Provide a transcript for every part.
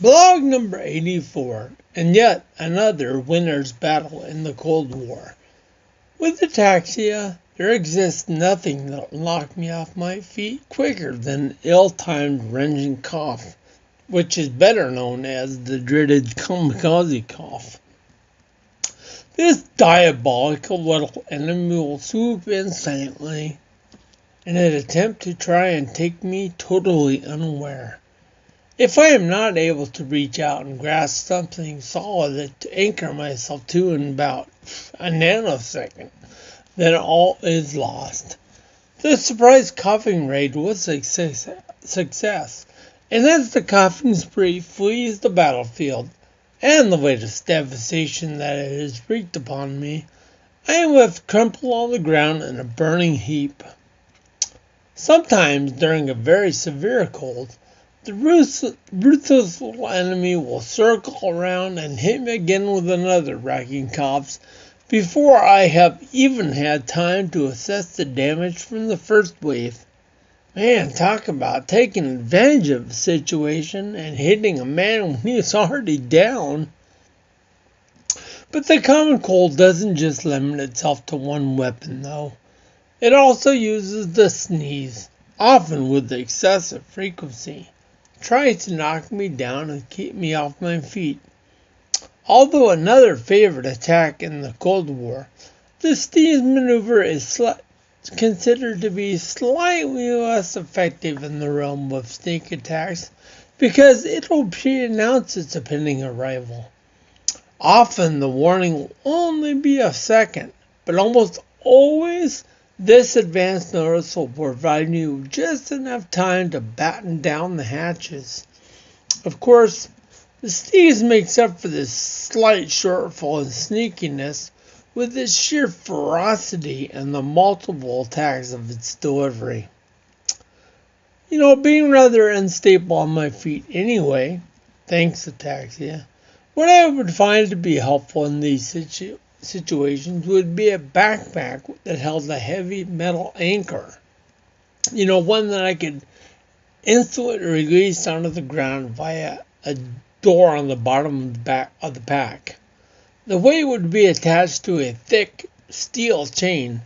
Blog number 84, and yet another winner's battle in the Cold War. With ataxia, there exists nothing that'll knock me off my feet quicker than ill-timed wrenching cough, which is better known as the dreaded kamikaze cough. This diabolical little enemy will swoop in silently in an attempt to try and take me totally unaware. If I am not able to reach out and grasp something solid to anchor myself to in about a nanosecond, then all is lost. The surprise coughing raid was a success, and as the coughing spree flees the battlefield and the latest devastation that it has wreaked upon me, I am left crumpled on the ground in a burning heap. Sometimes during a very severe cold, the ruthless little enemy will circle around and hit me again with another racking coughs before I have even had time to assess the damage from the first wave. Man, talk about taking advantage of the situation and hitting a man when he's already down. But the common cold doesn't just limit itself to one weapon, though. It also uses the sneeze, often with excessive frequency. Tries to knock me down and keep me off my feet. Although another favorite attack in the Cold War, the sneeze maneuver is considered to be slightly less effective in the realm of sneak attacks because it will pre-announce its impending arrival. Often the warning will only be a second, but almost always this advance notice will provide you just enough time to batten down the hatches. Of course, the sneeze makes up for this slight shortfall in sneakiness with its sheer ferocity and the multiple attacks of its delivery. Being rather unstable on my feet anyway, thanks ataxia, what I would find to be helpful in these situations would be a backpack that held a heavy metal anchor. One that I could instantly release onto the ground via a door on the bottom of the pack. The weight would be attached to a thick steel chain,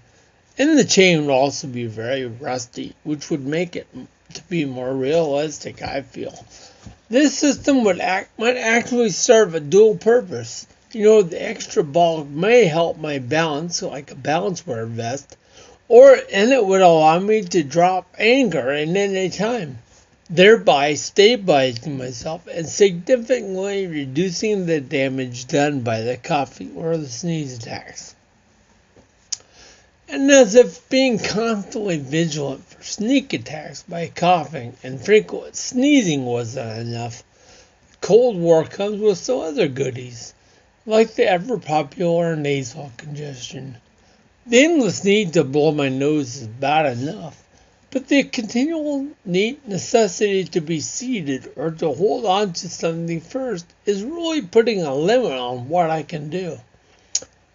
and the chain would also be very rusty, which would make it to be more realistic, I feel. This system might actually serve a dual purpose. The extra bulk may help my balance, like a balanceware vest, and it would allow me to drop anchor at any time, thereby stabilizing myself and significantly reducing the damage done by the coughing or the sneeze attacks. And as if being constantly vigilant for sneak attacks by coughing and frequent sneezing wasn't enough, Cold War comes with some other goodies, like the ever-popular nasal congestion. The endless need to blow my nose is bad enough, but the continual necessity to be seated or to hold on to something first is really putting a limit on what I can do.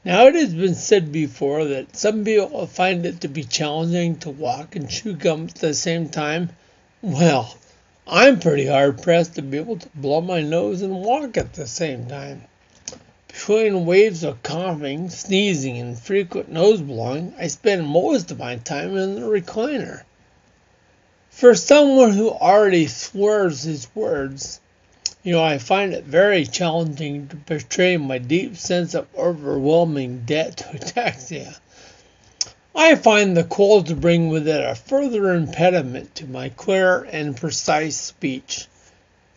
Now, it has been said before that some people find it to be challenging to walk and chew gum at the same time. Well, I'm pretty hard-pressed to be able to blow my nose and walk at the same time. Between waves of coughing, sneezing, and frequent nose blowing, I spend most of my time in the recliner. For someone who already swears his words, I find it very challenging to portray my deep sense of overwhelming debt to ataxia. I find the cold to bring with it a further impediment to my clear and precise speech.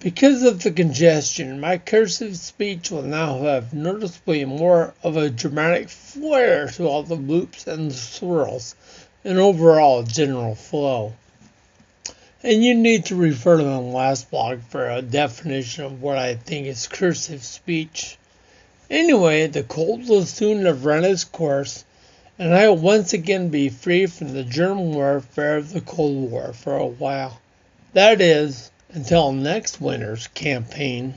Because of the congestion, my cursive speech will now have noticeably more of a dramatic flair to all the loops and the swirls and overall general flow. And you need to refer to the last blog for a definition of what I think is cursive speech. Anyway, the cold will soon have run its course, and I will once again be free from the germ warfare of the Cold War for a while. That is, until next winter's campaign.